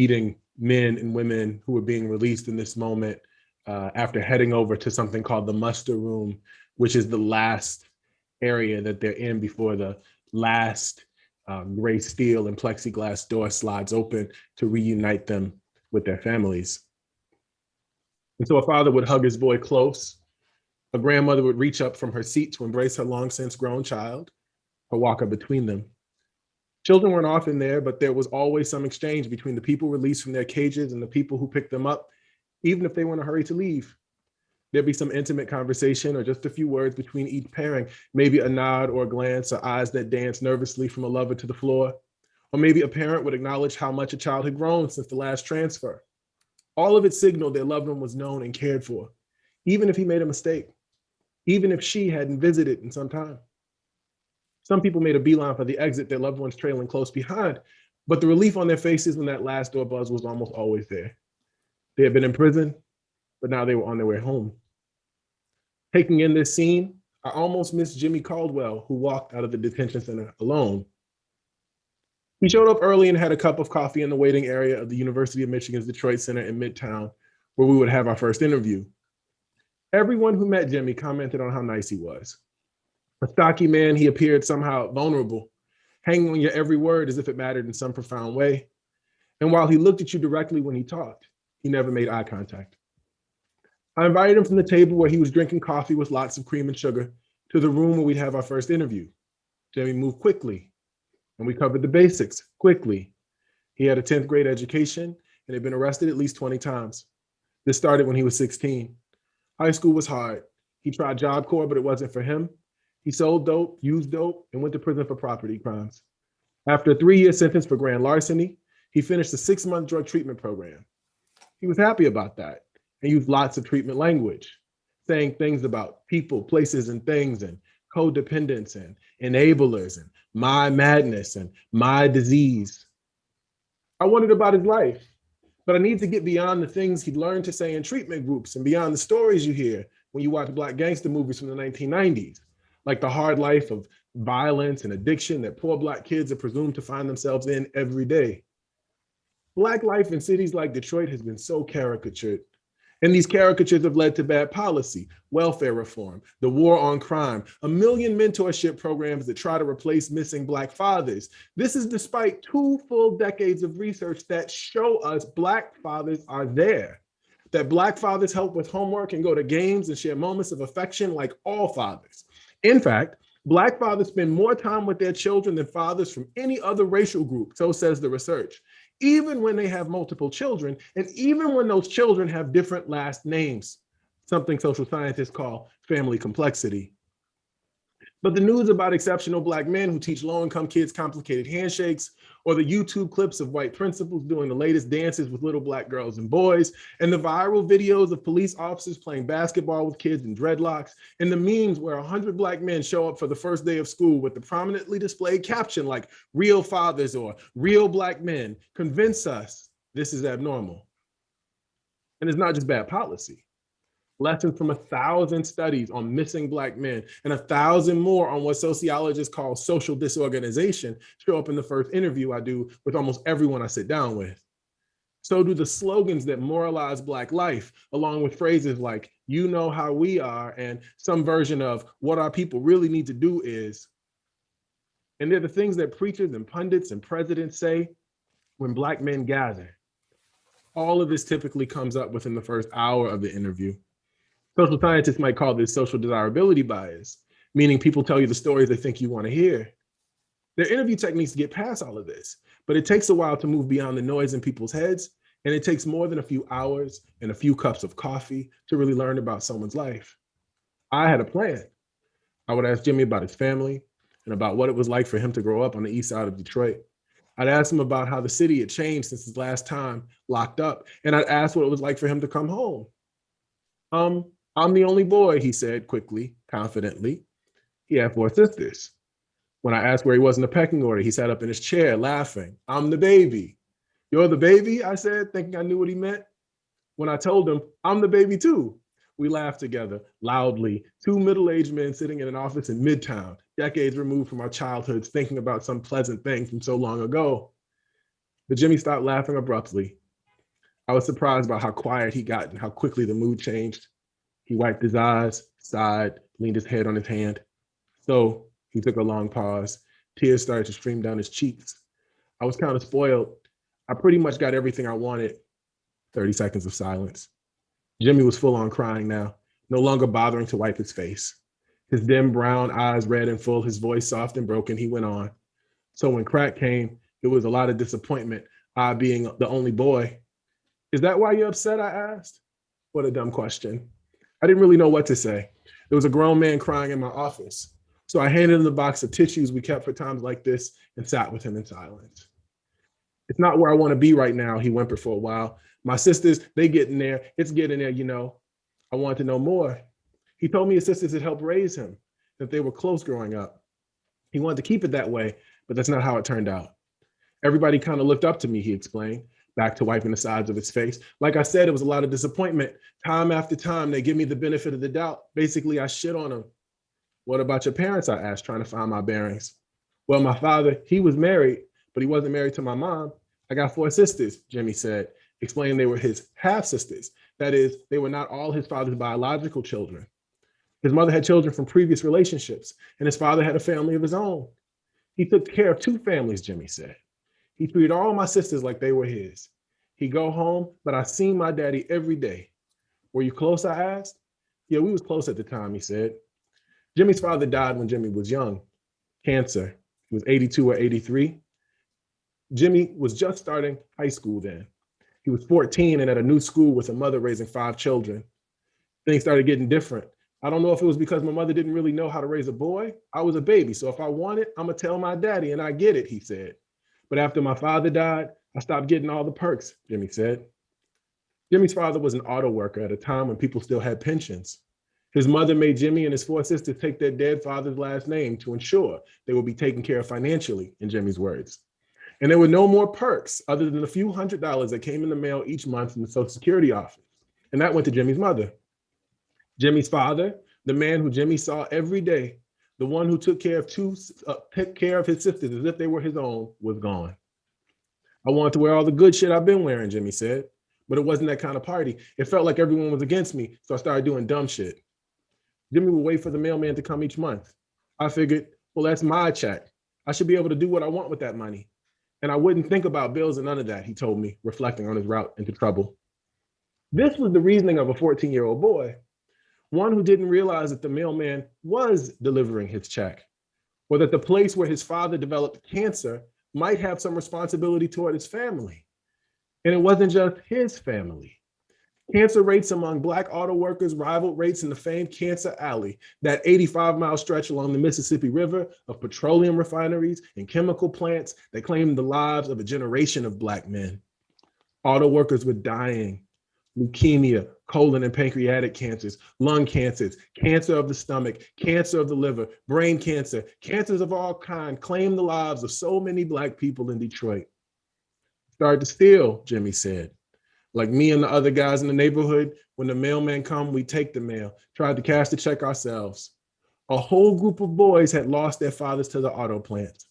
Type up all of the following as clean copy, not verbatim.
meeting men and women who were being released in this moment after heading over to something called the muster room, which is the last area that they're in before the last gray steel and plexiglass door slides open to reunite them with their families. And so a father would hug his boy close. A grandmother would reach up from her seat to embrace her long since grown child, her walker between them. Children weren't often there, but there was always some exchange between the people released from their cages and the people who picked them up, even if they were in a hurry to leave. There'd be some intimate conversation or just a few words between each pairing, maybe a nod or a glance or eyes that dance nervously from a lover to the floor. Or maybe a parent would acknowledge how much a child had grown since the last transfer. All of it signaled their loved one was known and cared for, even if he made a mistake, even if she hadn't visited in some time. Some people made a beeline for the exit, their loved ones trailing close behind, but the relief on their faces when that last door buzz was almost always there. They had been in prison, but now they were on their way home. Taking in this scene, I almost missed Jimmy Caldwell, who walked out of the detention center alone. He showed up early and had a cup of coffee in the waiting area of the University of Michigan's Detroit Center in Midtown, where we would have our first interview. Everyone who met Jimmy commented on how nice he was. A stocky man, he appeared somehow vulnerable, hanging on your every word as if it mattered in some profound way. And while he looked at you directly when he talked, he never made eye contact. I invited him from the table where he was drinking coffee with lots of cream and sugar to the room where we'd have our first interview. Jimmy moved quickly, and we covered the basics quickly. He had a 10th grade education and had been arrested at least 20 times. This started when he was 16. High school was hard. He tried Job Corps, but it wasn't for him. He sold dope, used dope, and went to prison for property crimes. After a 3-year sentence for grand larceny, he finished a 6-month drug treatment program. He was happy about that and used lots of treatment language, saying things about people, places, and things, and codependence, and enablers, and my madness, and my disease. I wondered about his life, but I needed to get beyond the things he'd learned to say in treatment groups and beyond the stories you hear when you watch Black gangster movies from the 1990s, like the hard life of violence and addiction that poor Black kids are presumed to find themselves in every day. Black life in cities like Detroit has been so caricatured. And these caricatures have led to bad policy, welfare reform, the war on crime, a million mentorship programs that try to replace missing Black fathers. This is despite 2 full decades of research that show us Black fathers are there, that Black fathers help with homework and go to games and share moments of affection like all fathers. In fact, Black fathers spend more time with their children than fathers from any other racial group, so says the research, even when they have multiple children, and even when those children have different last names, something social scientists call family complexity. But the news about exceptional Black men who teach low-income kids complicated handshakes, or the YouTube clips of white principals doing the latest dances with little Black girls and boys, and the viral videos of police officers playing basketball with kids in dreadlocks, and the memes where 100 Black men show up for the first day of school with the prominently displayed caption like "real fathers" or "real Black men," convince us this is abnormal. And it's not just bad policy. Lessons from 1,000 studies on missing Black men and 1,000 more on what sociologists call social disorganization show up in the first interview I do with almost everyone I sit down with. So do the slogans that moralize Black life, along with phrases like, "you know how we are," and some version of "what our people really need to do is." And they're the things that preachers and pundits and presidents say when Black men gather. All of this typically comes up within the first hour of the interview. Social scientists might call this social desirability bias, meaning people tell you the stories they think you want to hear. There are interview techniques to get past all of this, but it takes a while to move beyond the noise in people's heads, and it takes more than a few hours and a few cups of coffee to really learn about someone's life. I had a plan. I would ask Jimmy about his family and about what it was like for him to grow up on the east side of Detroit. I'd ask him about how the city had changed since his last time locked up, and I'd ask what it was like for him to come home. I'm the only boy, he said quickly, confidently. He had 4 sisters. When I asked where he was in the pecking order, he sat up in his chair laughing. "I'm the baby." "You're the baby?" I said, thinking I knew what he meant. When I told him, "I'm the baby too," we laughed together, loudly, 2 middle-aged men sitting in an office in Midtown, decades removed from our childhoods, thinking about some pleasant thing from so long ago. But Jimmy stopped laughing abruptly. I was surprised by how quiet he got and how quickly the mood changed. He wiped his eyes, sighed, leaned his head on his hand. So he took a long pause. Tears started to stream down his cheeks. I was kind of spoiled. I pretty much got everything I wanted. 30 seconds of silence. Jimmy was full on crying now, no longer bothering to wipe his face. His dim brown eyes red and full, his voice soft and broken, he went on. So when crack came, it was a lot of disappointment, I being the only boy. Is that why you're upset, I asked? What a dumb question. I didn't really know what to say. There was a grown man crying in my office. So I handed him the box of tissues we kept for times like this and sat with him in silence. It's not where I want to be right now, he whimpered for a while. My sisters, they getting there. It's getting there, you know. I wanted to know more. He told me his sisters had helped raise him, that they were close growing up. He wanted to keep it that way, but that's not how it turned out. Everybody kind of looked up to me, he explained, back to wiping the sides of his face. Like I said, it was a lot of disappointment. Time after time, they give me the benefit of the doubt. Basically, I shit on them. What about your parents, I asked, trying to find my bearings. Well, my father, he was married, but he wasn't married to my mom. I got 4 sisters, Jimmy said, explaining they were his half-sisters. That is, they were not all his father's biological children. His mother had children from previous relationships, and his father had a family of his own. He took care of 2 families, Jimmy said. He treated all my sisters like they were his. He'd go home, but I seen my daddy every day. Were you close, I asked? Yeah, we was close at the time, he said. Jimmy's father died when Jimmy was young, cancer. He was 82 or 83. Jimmy was just starting high school then. He was 14 and at a new school with a mother raising 5 children. Things started getting different. I don't know if it was because my mother didn't really know how to raise a boy. I was a baby, so if I want it, I'm gonna tell my daddy and I get it, he said. But after my father died, I stopped getting all the perks, Jimmy said. Jimmy's father was an auto worker at a time when people still had pensions. His mother made Jimmy and his 4 sisters take their dead father's last name to ensure they would be taken care of financially, in Jimmy's words. And there were no more perks other than a few $100s that came in the mail each month from the Social Security office. And that went to Jimmy's mother. Jimmy's father, the man who Jimmy saw every day, the one who took care of his sisters as if they were his own, was gone. I wanted to wear all the good shit I've been wearing, Jimmy said, but it wasn't that kind of party. It felt like everyone was against me, so I started doing dumb shit. Jimmy would wait for the mailman to come each month. I figured, well, that's my check. I should be able to do what I want with that money. And I wouldn't think about bills and none of that, he told me, reflecting on his route into trouble. This was the reasoning of a 14-year-old boy, one who didn't realize that the mailman was delivering his check, or that the place where his father developed cancer might have some responsibility toward his family. And it wasn't just his family. Cancer rates among Black auto workers rivaled rates in the famed Cancer Alley, that 85-mile stretch along the Mississippi River of petroleum refineries and chemical plants that claimed the lives of a generation of Black men. Auto workers were dying. Leukemia, colon and pancreatic cancers, lung cancers, cancer of the stomach, cancer of the liver, brain cancer, cancers of all kinds claimed the lives of so many Black people in Detroit. Started to steal, Jimmy said. Like me and the other guys in the neighborhood, when the mailman come, we take the mail, tried to cash the check ourselves. A whole group of boys had lost their fathers to the auto plants.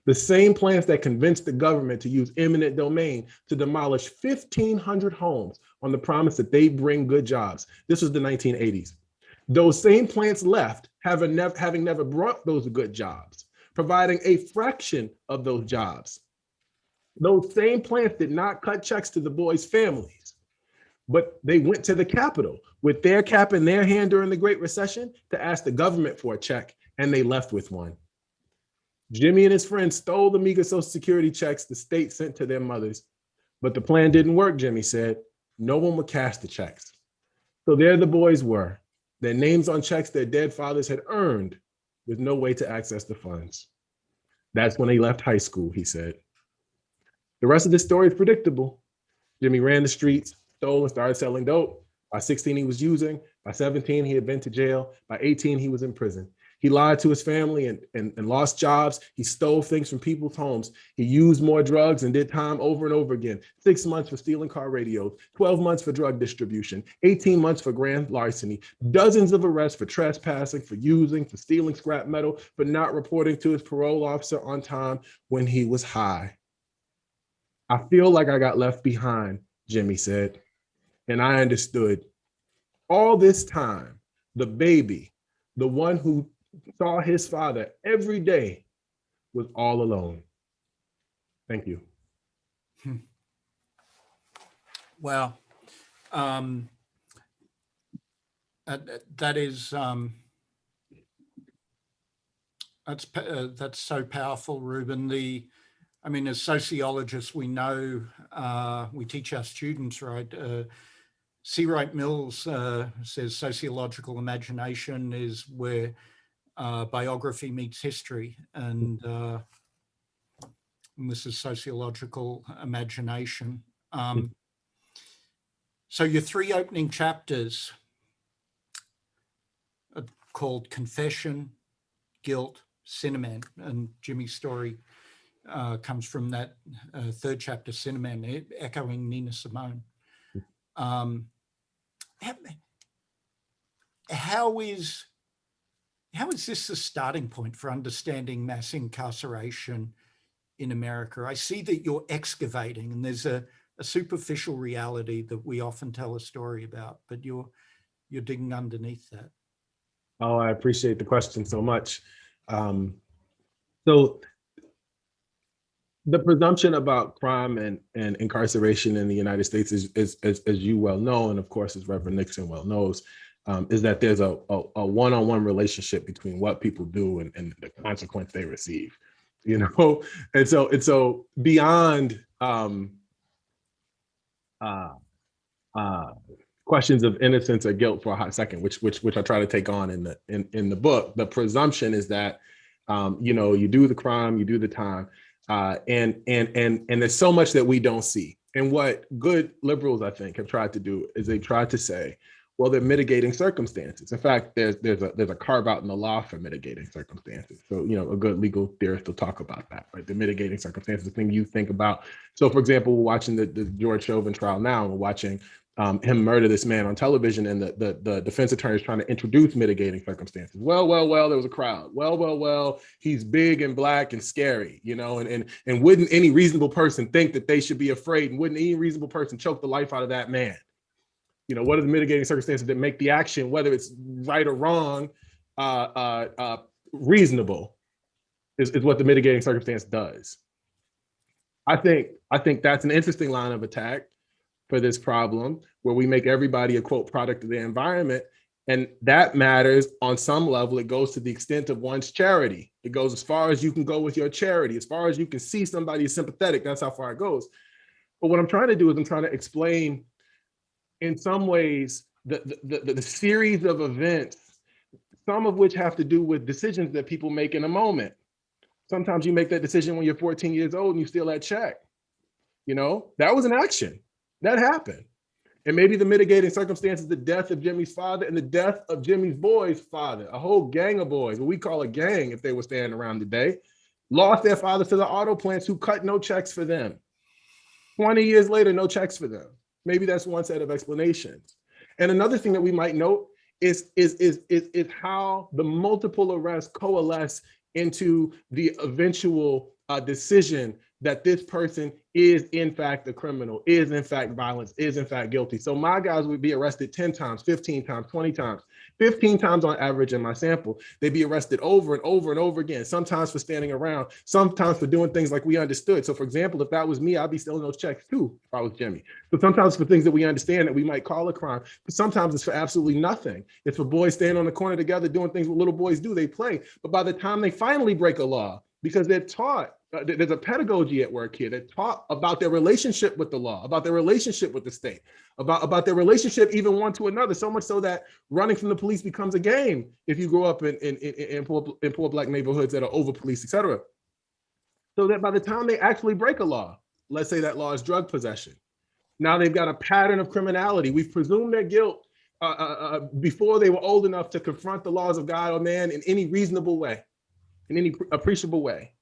The same plants that convinced the government to use eminent domain to demolish 1,500 homes on the promise that they'd bring good jobs. This was the 1980s. Those same plants left, having never brought those good jobs, providing a fraction of those jobs. Those same plants did not cut checks to the boys' families, but they went to the Capitol with their cap in their hand during the Great Recession to ask the government for a check, and they left with one. Jimmy and his friends stole the meager Social Security checks the state sent to their mothers, but the plan didn't work, Jimmy said. No one would cash the checks. So there the boys were, their names on checks their dead fathers had earned with no way to access the funds. That's when they left high school, he said. The rest of this story is predictable. Jimmy ran the streets, stole and started selling dope. By 16, he was using. By 17, he had been to jail. By 18, he was in prison. He lied to his family and lost jobs. He stole things from people's homes. He used more drugs and did time over and over again. 6 months for stealing car radios, 12 months for drug distribution, 18 months for grand larceny, dozens of arrests for trespassing, for using, for stealing scrap metal, for not reporting to his parole officer on time when he was high. I feel like I got left behind, Jimmy said. And I understood all this time, the baby, the one who saw his father every day, was all alone. Thank you. Wow. That is, that's so powerful, Reuben. I mean, as sociologists, we know, we teach our students, right? C. Wright Mills says sociological imagination is where biography meets history, and this is sociological imagination. So your 3 opening chapters are called Confession, Guilt, Cinnamon, and Jimmy's story comes from that 3rd chapter, Cinnamon, echoing Nina Simone. How is this the starting point for understanding mass incarceration in America? I see that you're excavating, and there's a superficial reality that we often tell a story about, but you're digging underneath that. Oh, I appreciate the question so much. So the presumption about crime and incarceration in the United States is, as you well know, and of course, as Reverend Nixon well knows, is that there's a one-on-one relationship between what people do and the consequence they receive, you know? And so beyond questions of innocence or guilt for a hot second, which I try to take on in the book, the presumption is that you do the crime, you do the time, and there's so much that we don't see. And what good liberals, I think, have tried to do is they tried to say, well, they're mitigating circumstances. In fact, there's a carve out in the law for mitigating circumstances. So, a good legal theorist will talk about that, right? The mitigating circumstances, the thing you think about. So, for example, we're watching the George Chauvin trial now, and we're watching him murder this man on television, and the defense attorney is trying to introduce mitigating circumstances. Well, there was a crowd. Well, he's big and black and scary, and wouldn't any reasonable person think that they should be afraid? And wouldn't any reasonable person choke the life out of that man? What are the mitigating circumstances that make the action, whether it's right or wrong, reasonable, is what the mitigating circumstance does. I think that's an interesting line of attack for this problem, where we make everybody a, quote, product of the environment. And that matters on some level. It goes to the extent of one's charity. It goes as far as you can go with your charity. As far as you can see somebody is sympathetic, that's how far it goes. But what I'm trying to do is I'm trying to explain, in some ways, the series of events, some of which have to do with decisions that people make in a moment. Sometimes you make that decision when you're 14 years old and you steal that check. That was an action. That happened. And maybe the mitigating circumstances, the death of Jimmy's father and the death of Jimmy's boy's father, a whole gang of boys, what we call a gang if they were standing around today, lost their fathers to the auto plants who cut no checks for them. 20 years later, no checks for them. Maybe that's one set of explanations. And another thing that we might note is how the multiple arrests coalesce into the eventual decision that this person is in fact a criminal, is in fact violent, is in fact guilty. So my guys would be arrested 10 times, 15 times, 20 times, 15 times on average in my sample. They'd be arrested over and over and over again, sometimes for standing around, sometimes for doing things like we understood. So for example, if that was me, I'd be stealing those checks too, if I was Jimmy. So sometimes for things that we understand that we might call a crime, but sometimes it's for absolutely nothing. It's for boys standing on the corner together doing things what little boys do, they play. But by the time they finally break a law, because they're taught, there's a pedagogy at work here. They're taught about their relationship with the law, about their relationship with the state, about their relationship even one to another, so much so that running from the police becomes a game if you grow up in poor Black neighborhoods that are over-policed, et cetera. So that by the time they actually break a law, let's say that law is drug possession, now they've got a pattern of criminality. We've presumed their guilt before they were old enough to confront the laws of God or man in any reasonable way, in any appreciable way.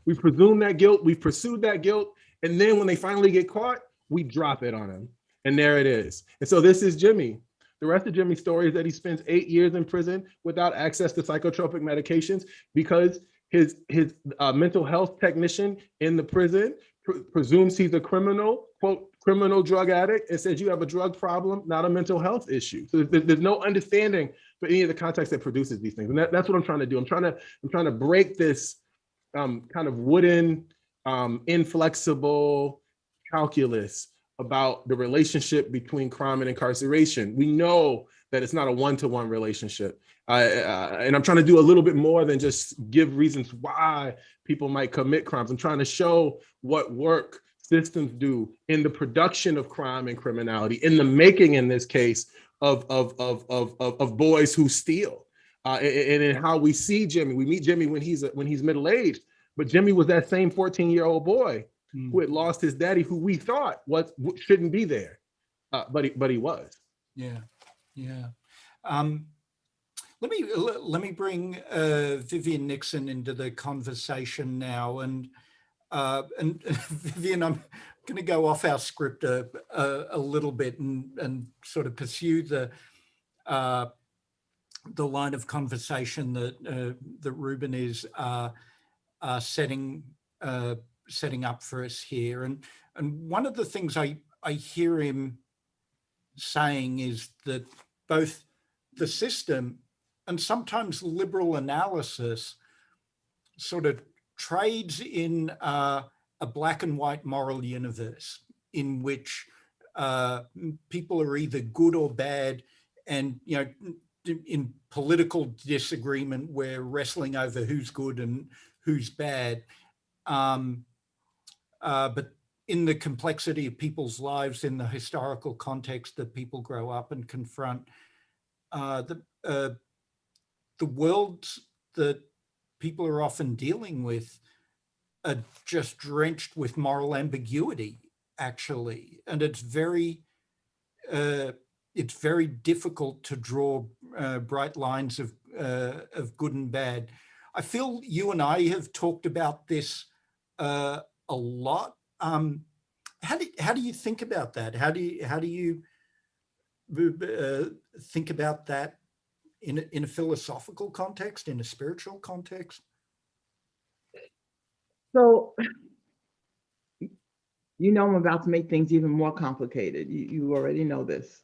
We presume that guilt, we've pursued that guilt, and then when they finally get caught, we drop it on them. And there it is. And so this is Jimmy. The rest of Jimmy's story is that he spends 8 years in prison without access to psychotropic medications because his mental health technician in the prison presumes he's a criminal, quote, criminal drug addict, and says you have a drug problem, not a mental health issue. So there's no understanding for any of the context that produces these things. And that's what I'm trying to do. I'm trying to break this kind of wooden, inflexible calculus about the relationship between crime and incarceration. We know that it's not a one-to-one relationship. And I'm trying to do a little bit more than just give reasons why people might commit crimes. I'm trying to show what work systems do in the production of crime and criminality, in the making, in this case, of boys who steal. And in how we see Jimmy. We meet Jimmy when he's middle-aged, but Jimmy was that same 14-year-old boy who had lost his daddy, who we thought shouldn't be there, but he was. Yeah, yeah. Let me bring Vivian Nixon into the conversation now, and Vivian, I'm going to go off our script a little bit and sort of pursue the line of conversation that Reuben is setting up for us here, and one of the things I hear him saying is that both the system and sometimes liberal analysis sort of trades in a black and white moral universe in which people are either good or bad, and in political disagreement we're wrestling over who's good and who's bad. But in the complexity of people's lives, in the historical context that people grow up and confront, the worlds that people are often dealing with are just drenched with moral ambiguity, actually. And it's very difficult to draw bright lines of good and bad. I feel you and I have talked about this a lot. How do you think about that? How do you think about that in a philosophical context, in a spiritual context? So, I'm about to make things even more complicated. You already know this.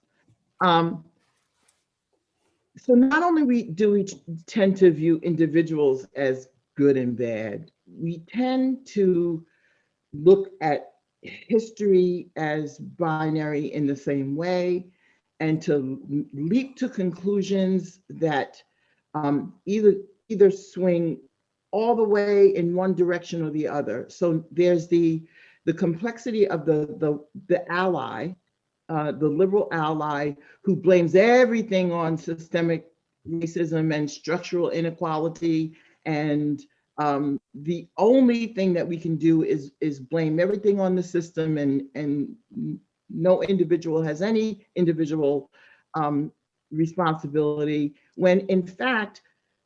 So not only do we tend to view individuals as good and bad, we tend to look at history as binary in the same way, and to leap to conclusions that either swing all the way in one direction or the other. So there's the complexity of the ally, the liberal ally, who blames everything on systemic racism and structural inequality, and the only thing that we can do is blame everything on the system, and no individual has any individual responsibility, when in fact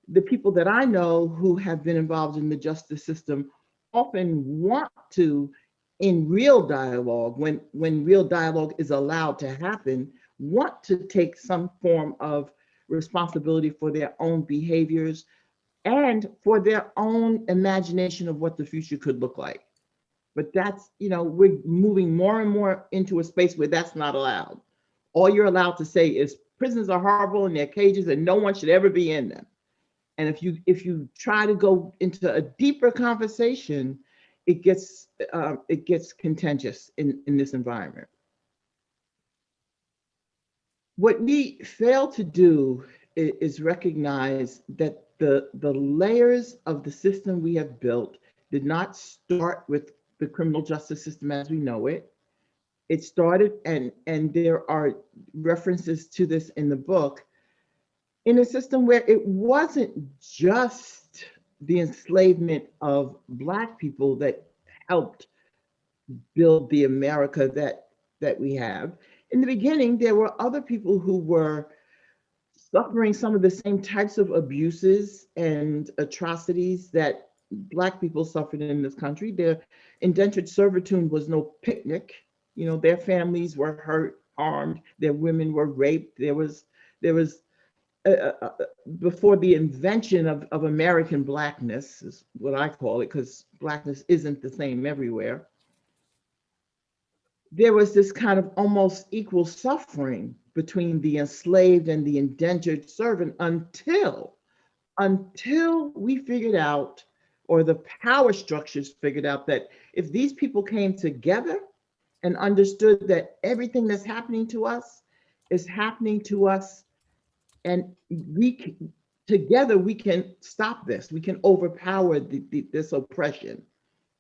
the people that I know who have been involved in the justice system often want to, in real dialogue, when real dialogue is allowed to happen, want to take some form of responsibility for their own behaviors and for their own imagination of what the future could look like. But that's, we're moving more and more into a space where that's not allowed. All you're allowed to say is prisons are horrible in their cages and no one should ever be in them. And if you try to go into a deeper conversation, it gets contentious in this environment. What we fail to do is recognize that the layers of the system we have built did not start with the criminal justice system as we know it. It started, and there are references to this in the book, in a system where it wasn't just the enslavement of Black people that helped build the America that we have. In the beginning, there were other people who were suffering some of the same types of abuses and atrocities that Black people suffered in this country. Their indentured servitude was no picnic. Their families were hurt, harmed, their women were raped. There was before the invention of American Blackness, is what I call it, because Blackness isn't the same everywhere. there was this kind of almost equal suffering between the enslaved and the indentured servant until we figured out, or the power structures figured out, that if these people came together and understood that everything that's happening to us is happening to us, and together we can stop this, we can overpower this oppression.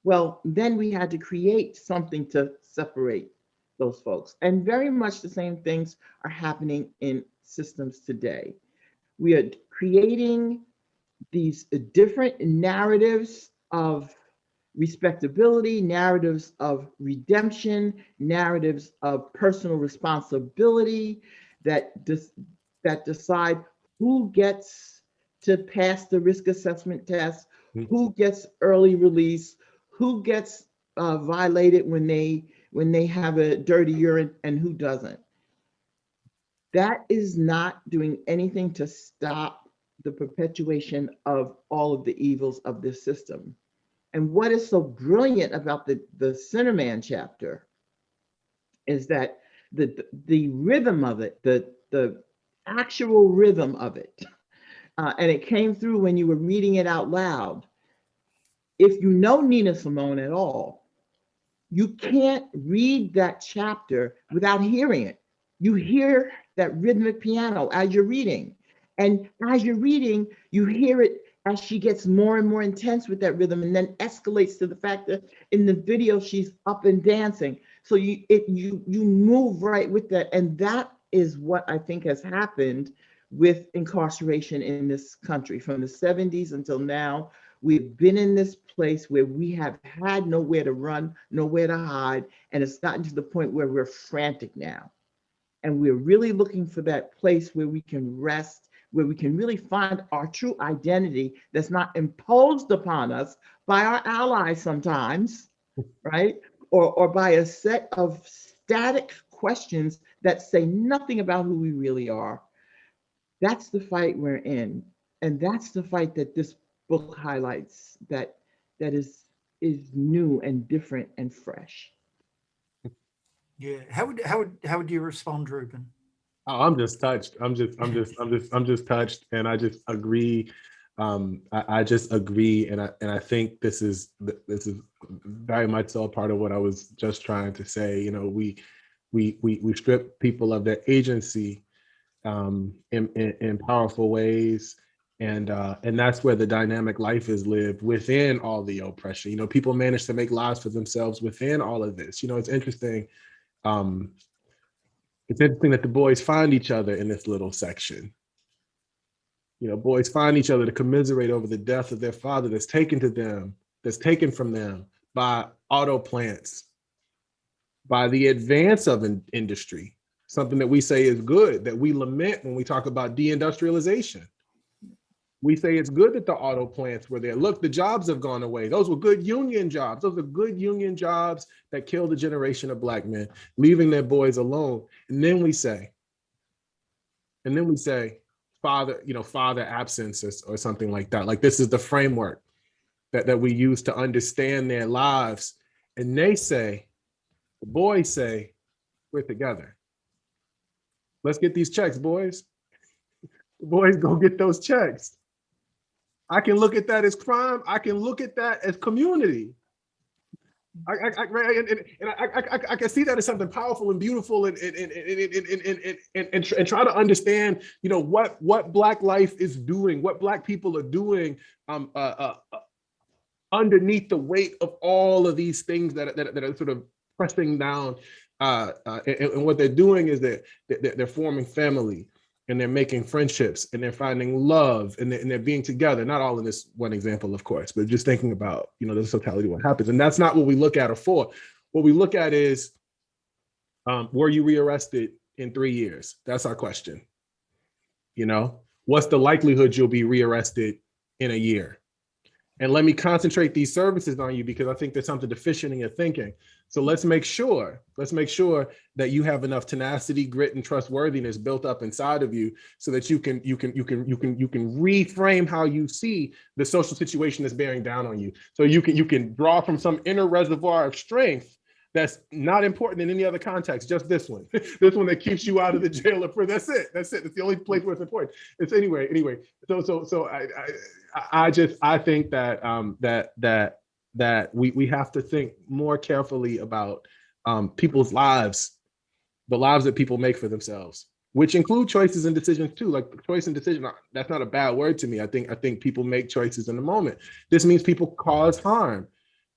Well, then we had to create something to separate those folks. And very much the same things are happening in systems today. We are creating these different narratives of respectability, narratives of redemption, narratives of personal responsibility that decide who gets to pass the risk assessment test, who gets early release, who gets violated when they have a dirty urine, and who doesn't. That is not doing anything to stop the perpetuation of all of the evils of this system. And what is so brilliant about the Sinnerman chapter is that the rhythm of it, the actual rhythm of it, and it came through when you were reading it out loud. If you know Nina Simone at all, you can't read that chapter without hearing it. You hear that rhythmic piano as you're reading. And as you're reading, you hear it as she gets more and more intense with that rhythm, and then escalates to the fact that in the video, she's up and dancing. So you move right with that. And that is what I think has happened with incarceration in this country from the 70s until now. We've been in this place where we have had nowhere to run, nowhere to hide, and it's gotten to the point where we're frantic now. And we're really looking for that place where we can rest, where we can really find our true identity that's not imposed upon us by our allies sometimes, right? Or by a set of static questions that say nothing about who we really are. That's the fight we're in. And that's the fight that this book highlights, that is new and different and fresh. Yeah. How would you respond, Reuben? Oh, I'm just touched. I'm just touched, and I just agree. I just agree, and I think this is very much so a part of what I was just trying to say. You know, we strip people of their agency in powerful ways, and that's where the dynamic life is lived within all the oppression. You know, people manage to make lives for themselves within all of this. You know, it's interesting. It's interesting that the boys find each other in this little section. You know, boys find each other to commiserate over the death of their father that's taken from them by auto plants, by the advance of an industry, something that we say is good, that we lament when we talk about deindustrialization. We say it's good that the auto plants were there. Look, the jobs have gone away. Those were good union jobs. Those are good union jobs that killed a generation of Black men, leaving their boys alone. And then we say, father absence or something like that. Like, this is the framework that we use to understand their lives. And the boys say, we're together. Let's get these checks, boys. The boys go get those checks. I can look at that as crime. I can look at that as community. I can see that as something powerful and beautiful, and try to understand, you know, what Black life is doing, what Black people are doing underneath the weight of all of these things that are sort of pressing down. And what they're doing is they're forming family, and they're making friendships, and they're finding love, and they're being together. Not all in this one example, of course, but just thinking about, you know, the totality of what happens. And that's not what we look at or for. What we look at is, were you rearrested in 3 years? That's our question. You know, what's the likelihood you'll be rearrested in a year? And let me concentrate these services on you, because I think there's something deficient in your thinking. So let's make sure that you have enough tenacity, grit, and trustworthiness built up inside of you, so that you can reframe how you see the social situation that's bearing down on you. So you can draw from some inner reservoir of strength that's not important in any other context, just this one. This one that keeps you out of the jail or prison. That's it. That's the only place where it's important. It's anyway. So I think that we have to think more carefully about people's lives, the lives that people make for themselves, which include choices and decisions too. Like choice and decision, that's not a bad word to me. I think people make choices in the moment. This means people cause harm.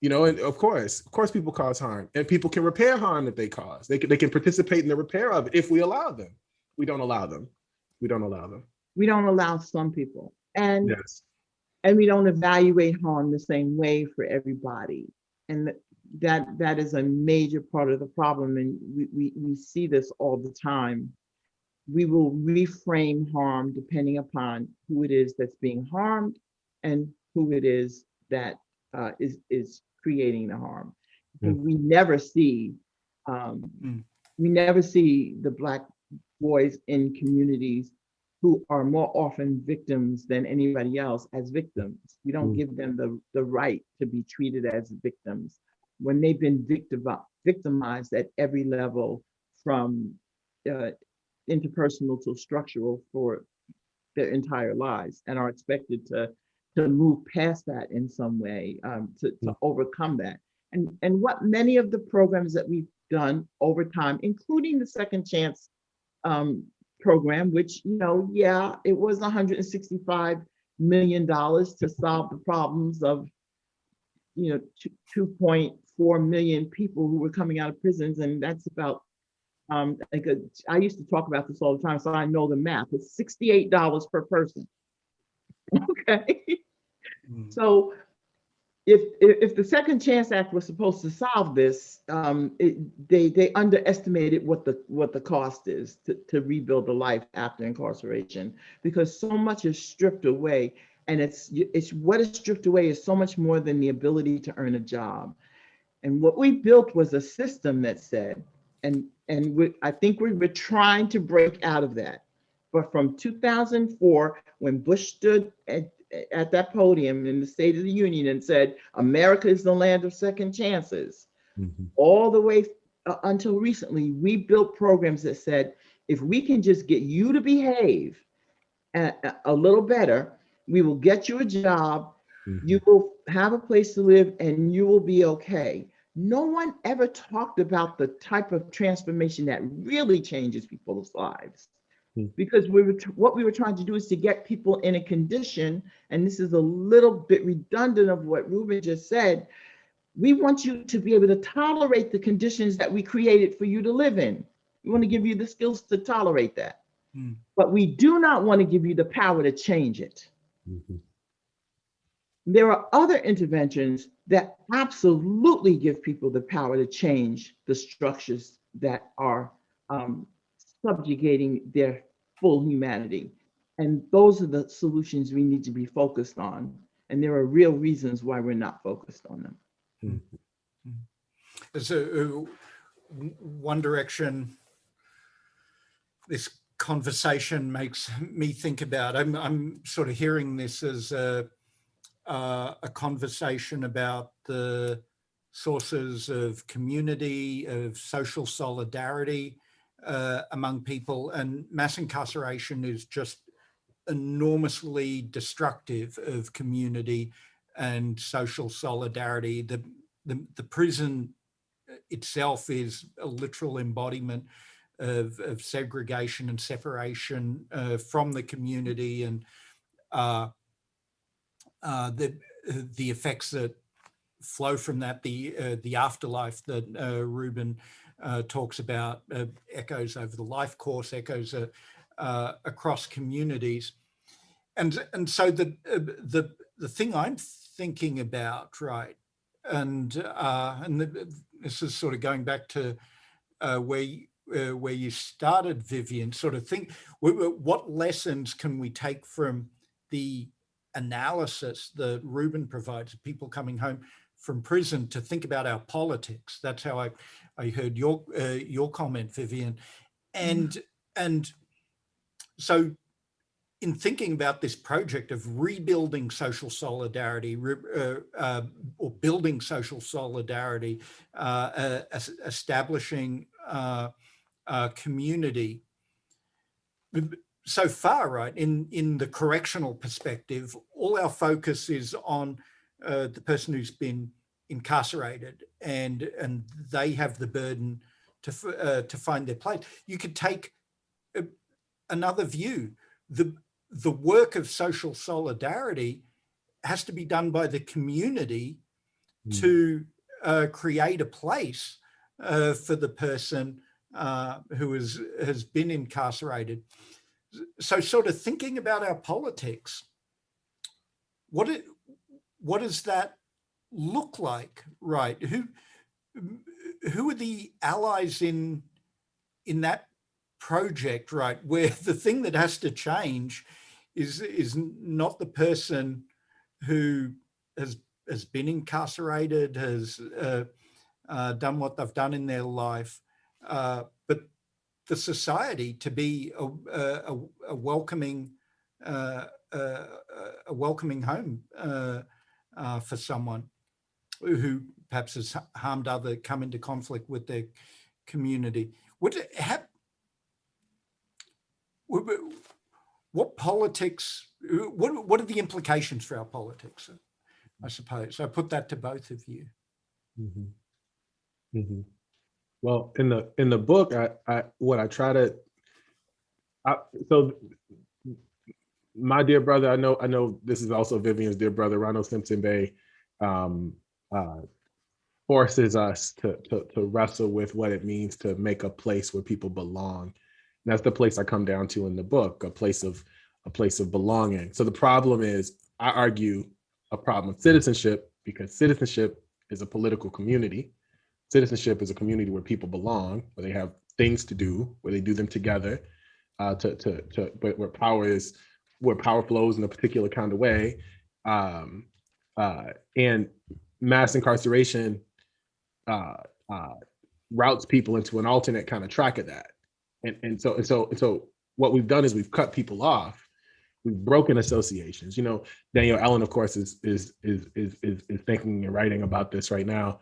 And of course people cause harm, and people can repair harm that they cause. They can participate in the repair of it if we allow them. We don't allow them. We don't allow some people, and Yes. and we don't evaluate harm the same way for everybody, and that is a major part of the problem. And we see this all the time. We will reframe harm depending upon who it is that's being harmed and who it is that is creating the harm. And we never see the Black boys in communities who are more often victims than anybody else as victims. We don't give them the right to be treated as victims when they've been victimized at every level, from interpersonal to structural, for their entire lives, and are expected to move past that in some way, to overcome that. And what many of the programs that we've done over time, including the Second Chance program, which, it was $165 million to solve the problems of 2.4 million people who were coming out of prisons. And that's about, I used to talk about this all the time, so I know the math. It's $68 per person. Okay. So if the Second Chance Act was supposed to solve this, they underestimated what the cost is to rebuild a life after incarceration, because so much is stripped away. And it's what is stripped away is so much more than the ability to earn a job. And what we built was a system that said, I think we're trying to break out of that. But from 2004, when Bush stood at that podium in the State of the Union and said, America is the land of second chances, all the way until recently, we built programs that said, if we can just get you to behave a little better, we will get you a job, you will have a place to live, and you will be okay. No one ever talked about the type of transformation that really changes people's lives. Because what we were trying to do is to get people in a condition, and this is a little bit redundant of what Reuben just said, we want you to be able to tolerate the conditions that we created for you to live in. We want to give you the skills to tolerate that. But we do not want to give you the power to change it. There are other interventions that absolutely give people the power to change the structures that are subjugating their full humanity. And those are the solutions we need to be focused on. And there are real reasons why we're not focused on them. So one direction this conversation makes me think about, I'm sort of hearing this as a conversation about the sources of community, of social solidarity among people, and mass incarceration is just enormously destructive of community and social solidarity. The prison itself is a literal embodiment of segregation and separation from the community, and the effects that flow from that, the afterlife that Reuben talks about, echoes over the life course, echoes across communities, and so the thing I'm thinking about, right, and this is sort of going back to where you started, Vivian. Sort of think, what lessons can we take from the analysis that Reuben provides of people coming home from prison to think about our politics? That's how I heard your comment, Vivian, and so in thinking about this project of rebuilding social solidarity or building social solidarity, establishing community, so far, right, in the correctional perspective, all our focus is on the person who's been incarcerated, and they have the burden to find their place. You could take another view. The work of social solidarity has to be done by the community to create a place for the person who has been incarcerated. So sort of thinking about our politics, what does that look like, right? Who are the allies in that project, right, where the thing that has to change is not the person who has been incarcerated, has done what they've done in their life, but the society to be a welcoming home for someone who perhaps has harmed come into conflict with their community. What politics, what are the implications for our politics, I suppose? So I put that to both of you. Mm-hmm. Mm-hmm. Well, in the book, so my dear brother, I know this is also Vivian's dear brother, Ronald Simpson Bay, forces us to wrestle with what it means to make a place where people belong. And that's the place I come down to in the book, a place of belonging. So the problem is, I argue, a problem with citizenship, because citizenship is a political community. Citizenship is a community where people belong, where they have things to do, where they do them together, but where power flows in a particular kind of way. And mass incarceration routes people into an alternate kind of track of that. And so what we've done is we've cut people off. We've broken associations. You know, Daniel Ellen, of course, is thinking and writing about this right now,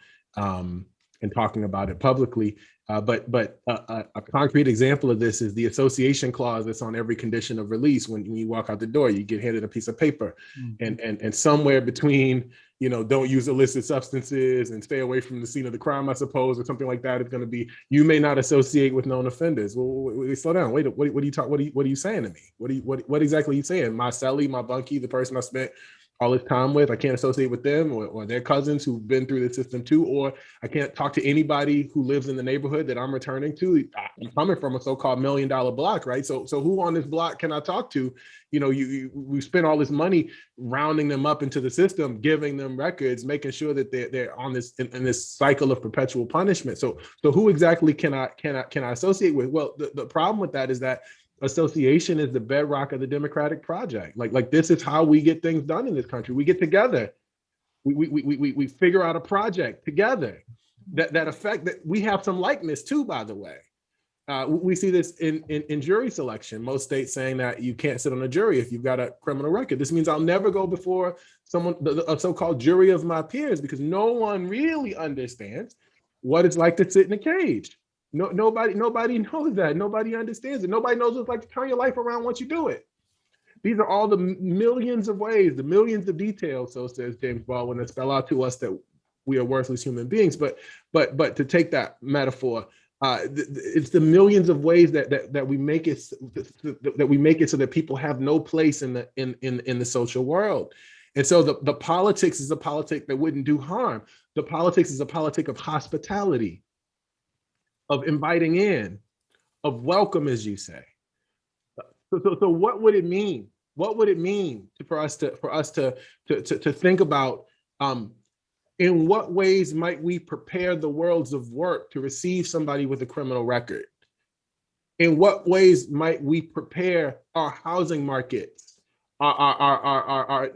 and talking about it publicly. But a concrete example of this is the association clause that's on every condition of release. When you walk out the door, you get handed a piece of paper, and somewhere between, you know, don't use illicit substances and stay away from the scene of the crime, I suppose, or something like that, it's going to be, you may not associate with known offenders. Well, slow down. Wait, what are you saying to me? What exactly are you saying? My cellie, my bunkie, the person I spent all this time with, I can't associate with them, or their cousins who've been through the system too, or I can't talk to anybody who lives in the neighborhood that I'm returning to. I'm coming from a so-called $1 million block, right? So who on this block can I talk to? You know, we spend all this money rounding them up into the system, giving them records, making sure that they're on this in this cycle of perpetual punishment. So who exactly can I associate with? Well, the problem with that is that association is the bedrock of the democratic project. Like this is how we get things done in this country. We get together. We figure out a project together that affect that. We have some likeness too, by the way. We see this in jury selection. Most states saying that you can't sit on a jury if you've got a criminal record. This means I'll never go before a so-called jury of my peers, because no one really understands what it's like to sit in a cage. Nobody knows that. Nobody understands it. Nobody knows what it's like to turn your life around once you do it. These are all the millions of ways, the millions of details, so says James Baldwin, that spell out to us that we are worthless human beings. But to take that metaphor, it's the millions of ways that we make it so that people have no place in the social world. And so the politics is a politic that wouldn't do harm. The politics is a politic of hospitality, of inviting in, of welcome, as you say. So what would it mean? What would it mean for us to think about in what ways might we prepare the worlds of work to receive somebody with a criminal record? In what ways might we prepare our housing markets? I'm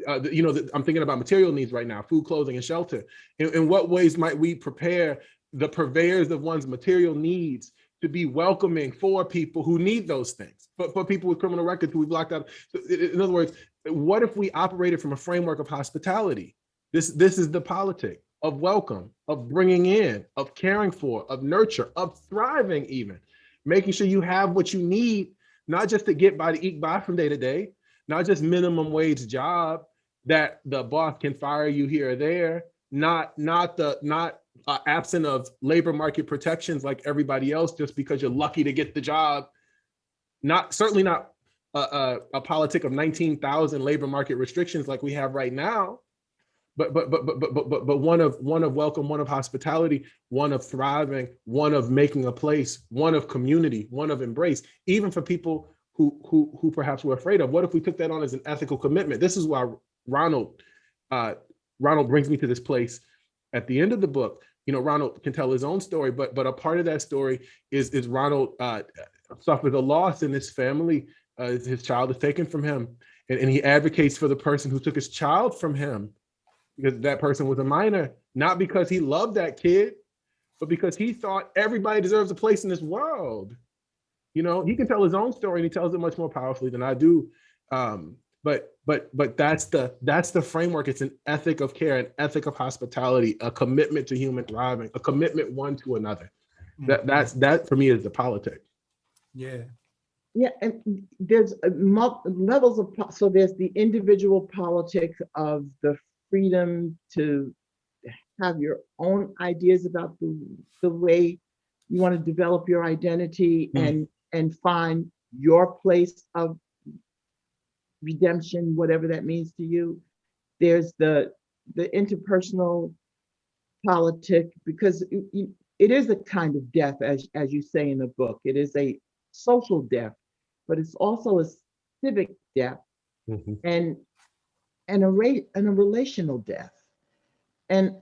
thinking about material needs right now: food, clothing, and shelter. In what ways might we prepare the purveyors of one's material needs to be welcoming for people who need those things, for people with criminal records who we've locked out. In other words, what if we operated from a framework of hospitality? This is the politic of welcome, of bringing in, of caring for, of nurture, of thriving even, making sure you have what you need, not just to get by, to eke by from day to day, not just minimum wage job that the boss can fire you here or there, not absent of labor market protections like everybody else just because you're lucky to get the job. Certainly not a politic of 19,000 labor market restrictions like we have right now, but one of welcome, one of hospitality, one of thriving, one of making a place, one of community, one of embrace, even for people who perhaps we're afraid of. What if we took that on as an ethical commitment? This is why Ronald brings me to this place at the end of the book. You know, Ronald can tell his own story, but a part of that story is Ronald suffered a loss in his family. His child is taken from him, and he advocates for the person who took his child from him, because that person was a minor, not because he loved that kid, but because he thought everybody deserves a place in this world. You know, he can tell his own story, and he tells it much more powerfully than I do. But that's the framework. It's an ethic of care, an ethic of hospitality, a commitment to human thriving, a commitment one to another. That for me is the politic. Yeah. Yeah, and there's levels of, so there's the individual politic of the freedom to have your own ideas about the way you want to develop your identity and find your place of redemption, whatever that means to you. There's the interpersonal politic, because it is a kind of death, as you say in the book. It is a social death, but it's also a civic death, and a relational death. And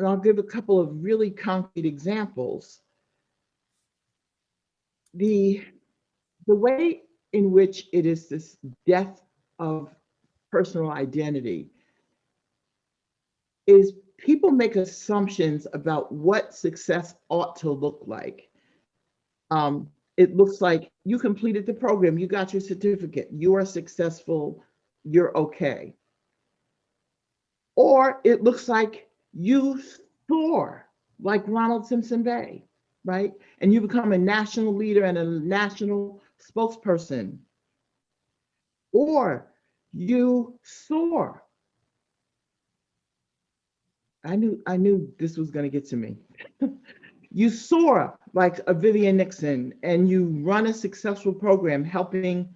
I'll give a couple of really concrete examples. The way in which it is this death of personal identity is people make assumptions about what success ought to look like. It looks like you completed the program, you got your certificate, you are successful, you're okay. Or it looks like you soar like Ronald Simpson Bay, right? And you become a national leader and a national spokesperson. Or you soar. I knew this was going to get to me. You soar like a Vivian Nixon, and you run a successful program helping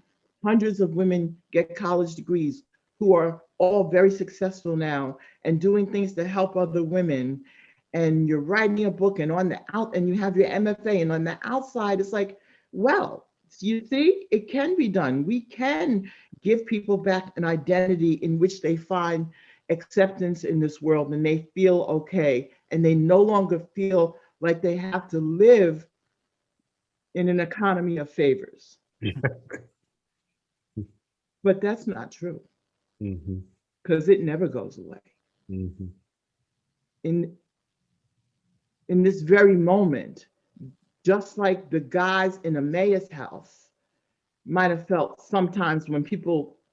hundreds of women get college degrees who are all very successful now and doing things to help other women. And you're writing a book, and and you have your MFA, and on the outside, it's like, well, you see, it can be done. We can give people back an identity in which they find acceptance in this world, and they feel okay, and they no longer feel like they have to live in an economy of favors. But that's not true, because it never goes away. In this very moment, just like the guys in Emmaus house might have felt sometimes when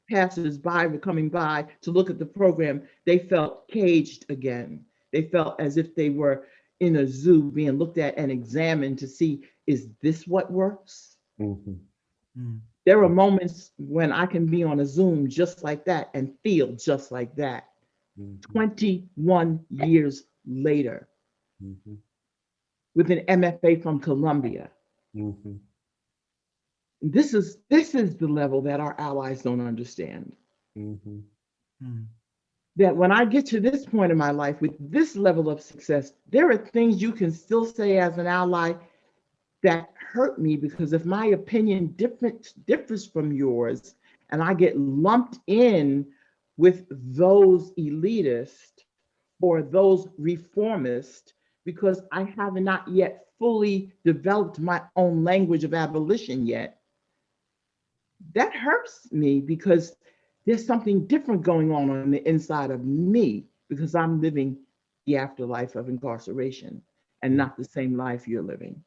passers-by were coming by to look at the program, they felt caged again. They felt as if they were in a zoo being looked at and examined to see, is this what works? There are moments when I can be on a Zoom just like that and feel just like that. 21 years later, with an MFA from Columbia. This is the level that our allies don't understand. That when I get to this point in my life with this level of success, there are things you can still say as an ally that hurt me, because if my opinion differs from yours and I get lumped in with those elitists or those reformists because I have not yet fully developed my own language of abolition yet, that hurts me, because there's something different going on the inside of me, because I'm living the afterlife of incarceration and not the same life you're living.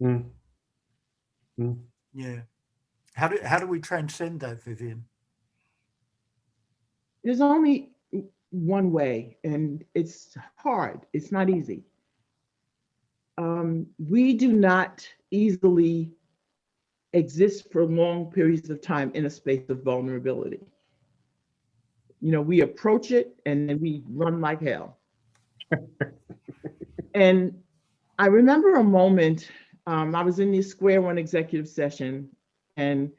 Mm, mm. Yeah. How do we transcend that, Vivian? There's only one way, and it's hard. It's not easy. We do not easily exist for long periods of time in a space of vulnerability. You know, we approach it and then we run like hell. And I remember a moment, I was in the Square One executive session, and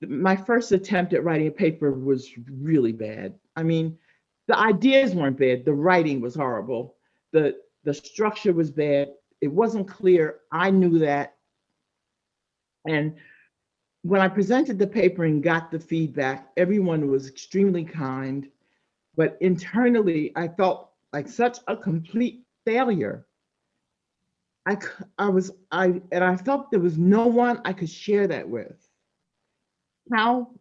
my first attempt at writing a paper was really bad. I mean, the ideas weren't bad, the writing was horrible. The structure was bad. It wasn't clear. I knew that. And when I presented the paper and got the feedback, everyone was extremely kind. But internally, I felt like such a complete failure. I felt there was no one I could share that with. How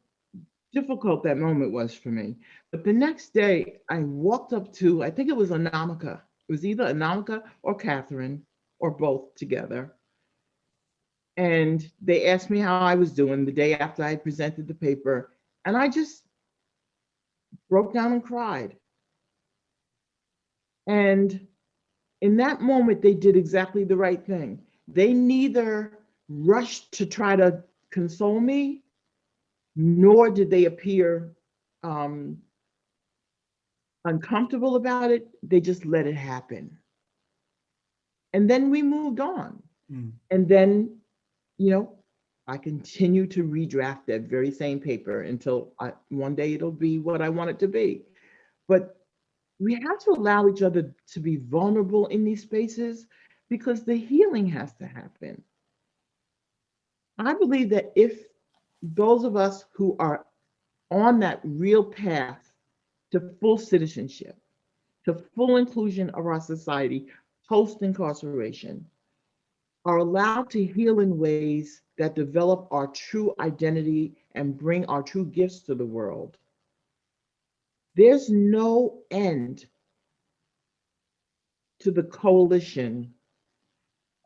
difficult that moment was for me. But the next day, I walked up to, I think it was Anamika. It was either Anamika or Catherine or both together. And they asked me how I was doing the day after I had presented the paper. And I just broke down and cried. And in that moment, they did exactly the right thing. They neither rushed to try to console me, nor did they appear uncomfortable about it. They just let it happen. And then we moved on. And then, you know, I continue to redraft that very same paper until one day it'll be what I want it to be. But we have to allow each other to be vulnerable in these spaces because the healing has to happen. I believe that if those of us who are on that real path to full citizenship, to full inclusion of our society post incarceration, are allowed to heal in ways that develop our true identity and bring our true gifts to the world, there's no end to the coalition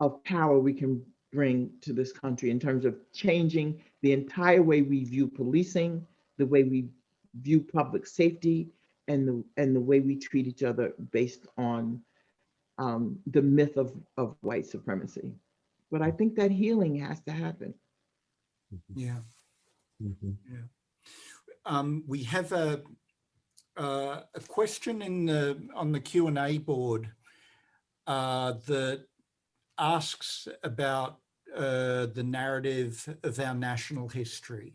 of power we can bring to this country in terms of changing the entire way we view policing, the way we view public safety, and the way we treat each other based on the myth of white supremacy. But I think that healing has to happen. Yeah. Mhm. Yeah. We have a question on the Q&A board that asks about the narrative of our national history.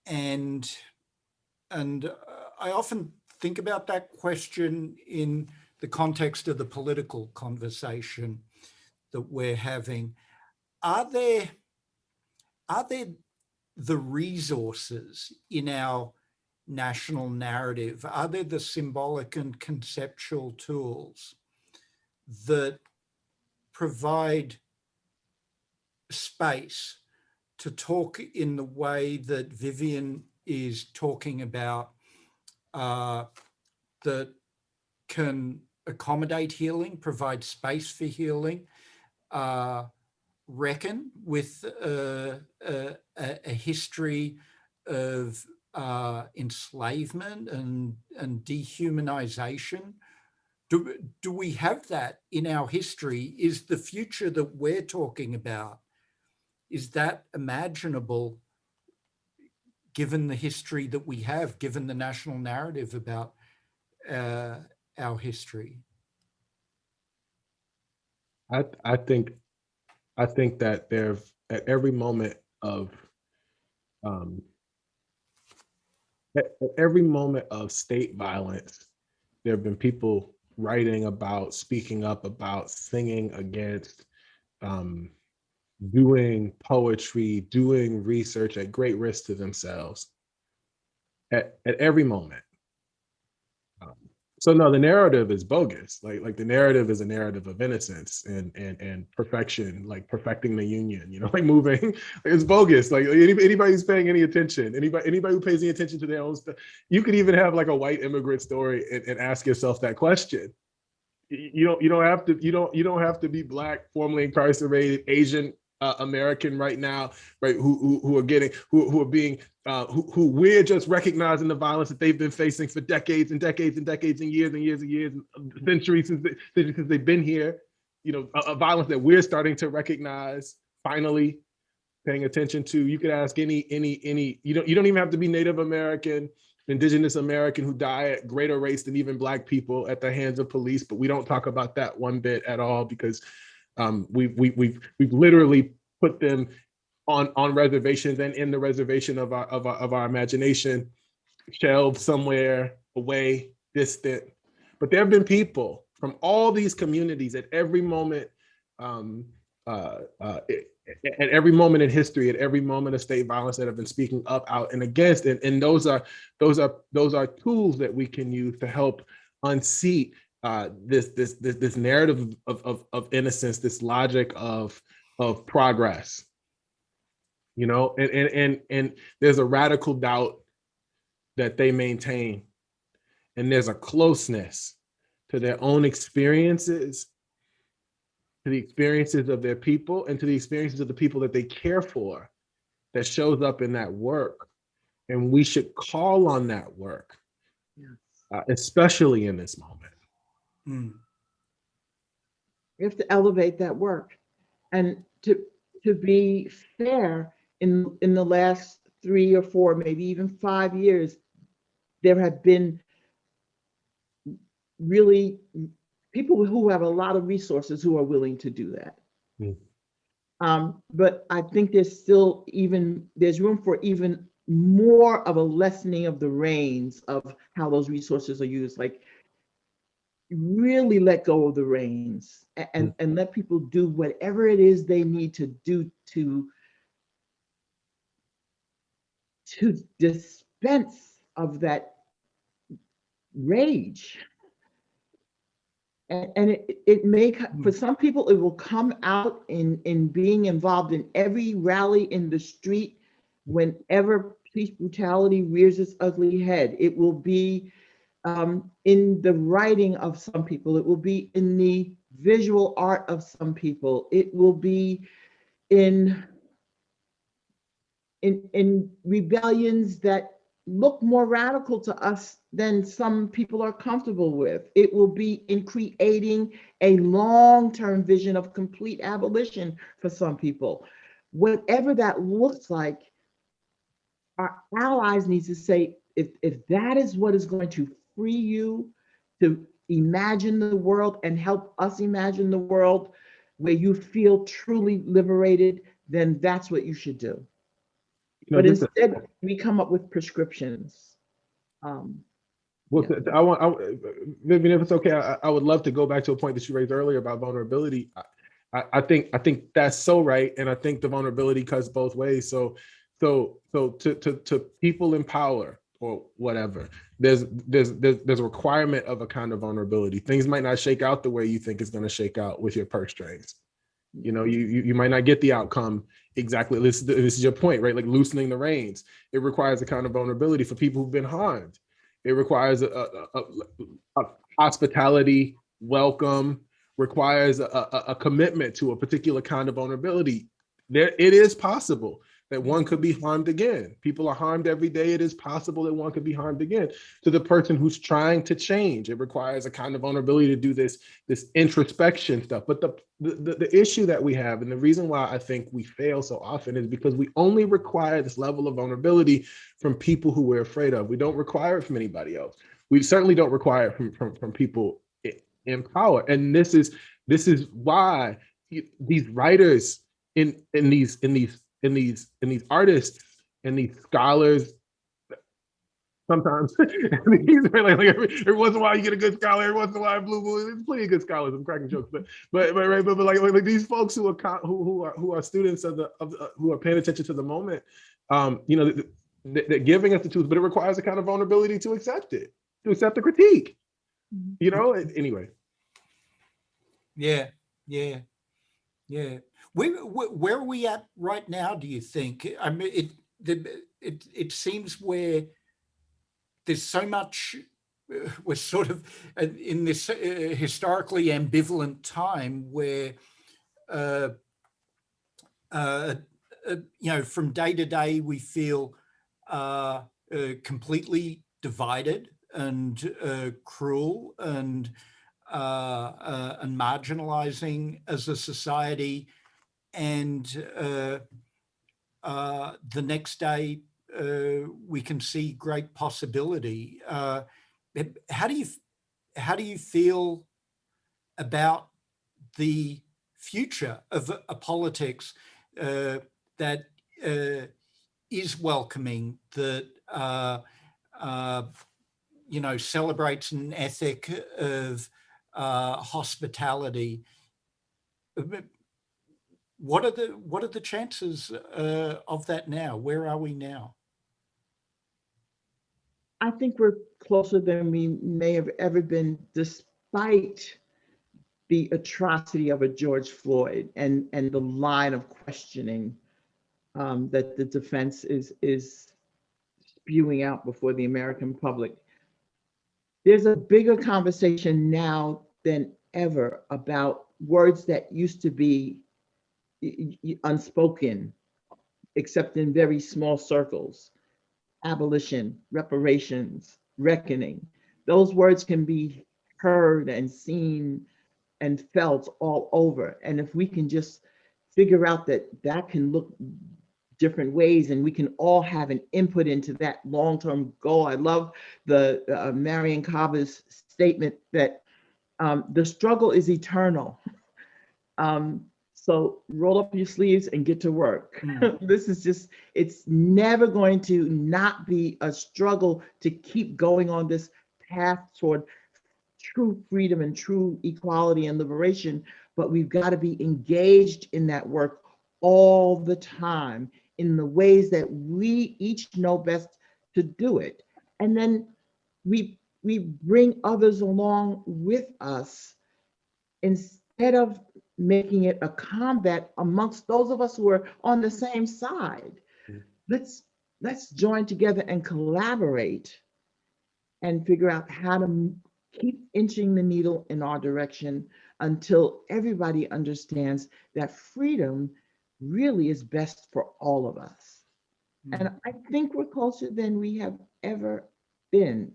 And I often think about that question in the context of the political conversation that we're having. Are there the resources in our national narrative? Are there the symbolic and conceptual tools that provide space to talk in the way that Vivian is talking about, that can accommodate healing, provide space for healing, reckon with a history of enslavement and dehumanization? Do we have that in our history? Is the future that we're talking about, is that imaginable given the history that we have, given the national narrative about our history? I think that there's at every moment of at every moment of state violence, there have been people writing about, speaking up about, singing against, doing poetry, doing research at great risk to themselves at every moment. So no, the narrative is bogus. Like the narrative is a narrative of innocence and perfection, like perfecting the union, you know, like moving. It's bogus. Like anybody who's paying any attention, anybody who pays any attention to their own stuff, you could even have like a white immigrant story and ask yourself that question. you don't have to be Black, formerly incarcerated, Asian American right now, right? Who are getting who are being who we're just recognizing the violence that they've been facing for decades and decades and decades and years and years and years, centuries since they've been here. You know, a violence that we're starting to recognize finally, paying attention to. You could ask any you don't even have to be Native American, Indigenous American who die at greater rates than even Black people at the hands of police, but we don't talk about that one bit at all because we've literally put them on reservations and in the reservation of our imagination, shelved somewhere away, distant. But there have been people from all these communities at every moment, at every moment in history, at every moment of state violence that have been speaking up, out, and against. And those are tools that we can use to help unseat this narrative of innocence, this logic of progress. You know, and there's a radical doubt that they maintain, and there's a closeness to their own experiences, to the experiences of their people, and to the experiences of the people that they care for, that shows up in that work. And we should call on that work, especially in this moment. We have to elevate that work. And to be fair, in the last 3 or 4, maybe even 5 years, there have been really people who have a lot of resources who are willing to do that. But I think there's room for even more of a lessening of the reins of how those resources are used. Like, really let go of the reins and let people do whatever it is they need to do to dispense of that rage. And it may, for some people, it will come out in being involved in every rally in the street whenever police brutality rears its ugly head. It will be in the writing of some people. It will be in the visual art of some people. It will be in rebellions that look more radical to us than some people are comfortable with. It will be in creating a long-term vision of complete abolition for some people. Whatever that looks like, our allies need to say, if that is what is going to free you to imagine the world and help us imagine the world where you feel truly liberated, then that's what you should do. But instead, we come up with prescriptions. Vivian, if it's okay, I would love to go back to a point that you raised earlier about vulnerability. I think that's so right, and I think the vulnerability cuts both ways. So to people in power or whatever, there's a requirement of a kind of vulnerability. Things might not shake out the way you think it's going to shake out with your purse strings. You know, you might not get the outcome exactly. This is your point, right? Like loosening the reins. It requires a kind of vulnerability for people who've been harmed. It requires a hospitality, welcome, requires a commitment to a particular kind of vulnerability. It is possible that one could be harmed again. People are harmed every day. It is possible that one could be harmed again. To the person who's trying to change, it requires a kind of vulnerability to do this introspection stuff. But the issue that we have, and the reason why I think we fail so often, is because we only require this level of vulnerability from people who we're afraid of. We don't require it from anybody else. We certainly don't require it from people in power. And this is why these writers in these artists and these scholars, sometimes every once in a while you get a good scholar, every once in a while blue moon. There's plenty of good scholars. I'm cracking jokes, but like these folks who are students who are paying attention to the moment, you know, they're giving us the tools, but it requires a kind of vulnerability to accept it, to accept the critique. You know, anyway. Yeah. Where are we at right now, do you think? I mean, it seems where there's so much we're sort of in this historically ambivalent time where, from day to day, we feel completely divided and cruel and marginalizing as a society. And the next day, we can see great possibility. How do you feel about the future of a politics that is welcoming, that celebrates an ethic of hospitality? What are the chances of that now? Where are we now? I think we're closer than we may have ever been, despite the atrocity of a George Floyd and the line of questioning that the defense is spewing out before the American public. There's a bigger conversation now than ever about words that used to be unspoken, except in very small circles. Abolition, reparations, reckoning. Those words can be heard and seen and felt all over. And if we can just figure out that can look different ways and we can all have an input into that long-term goal. I love the Marion Cava's statement that the struggle is eternal. So roll up your sleeves and get to work. This is just, it's never going to not be a struggle to keep going on this path toward true freedom and true equality and liberation. But we've got to be engaged in that work all the time in the ways that we each know best to do it. And then we bring others along with us instead of making it a combat amongst those of us who are on the same side. Let's join together and collaborate and figure out how to keep inching the needle in our direction until everybody understands that freedom really is best for all of us. And I think we're closer than we have ever been.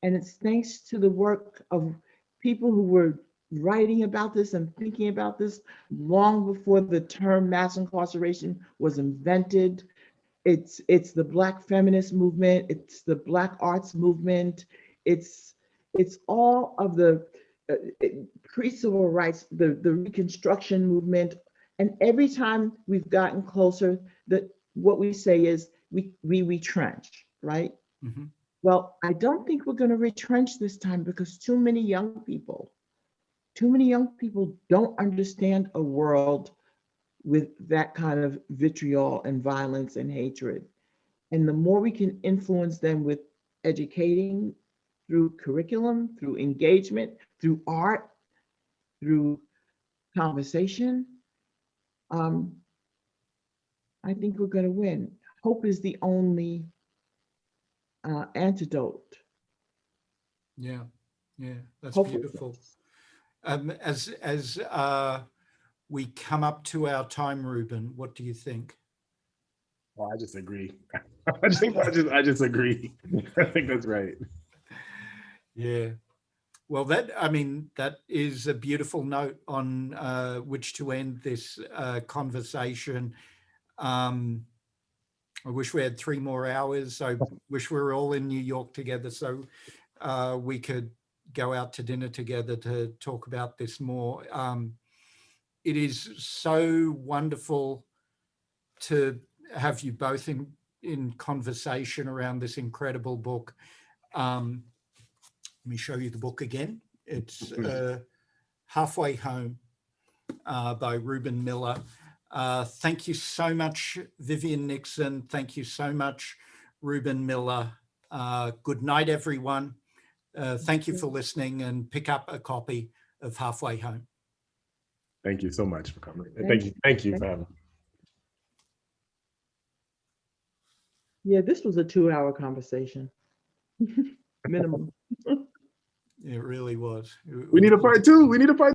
And it's thanks to the work of people who were writing about this and thinking about this long before the term mass incarceration was invented. It's the Black feminist movement, it's the Black arts movement, it's all of the pre-civil rights, the Reconstruction movement. And every time we've gotten closer, what we say is we retrench, right? Mm-hmm. Well, I don't think we're going to retrench this time because too many young people don't understand a world with that kind of vitriol and violence and hatred. And the more we can influence them with educating through curriculum, through engagement, through art, through conversation, I think we're going to win. Hope is the only antidote. Yeah, that's beautiful. As we come up to our time, Reuben, what do you think? Well, I just agree. I just agree. I think that's right. Yeah. Well, that is a beautiful note on which to end this conversation. I wish we had 3 more hours. I wish we were all in New York together so we could go out to dinner together to talk about this more. It is so wonderful to have you both in conversation around this incredible book. Let me show you the book again. It's Halfway Home by Reuben Miller. Thank you so much, Vivian Nixon. Thank you so much, Reuben Miller. Good night, everyone. Thank you for listening, and pick up a copy of Halfway Home. Thank you so much for coming. Thank you for having me. Yeah, this was a 2-hour conversation. minimum. It really was. We need a part two. We need a part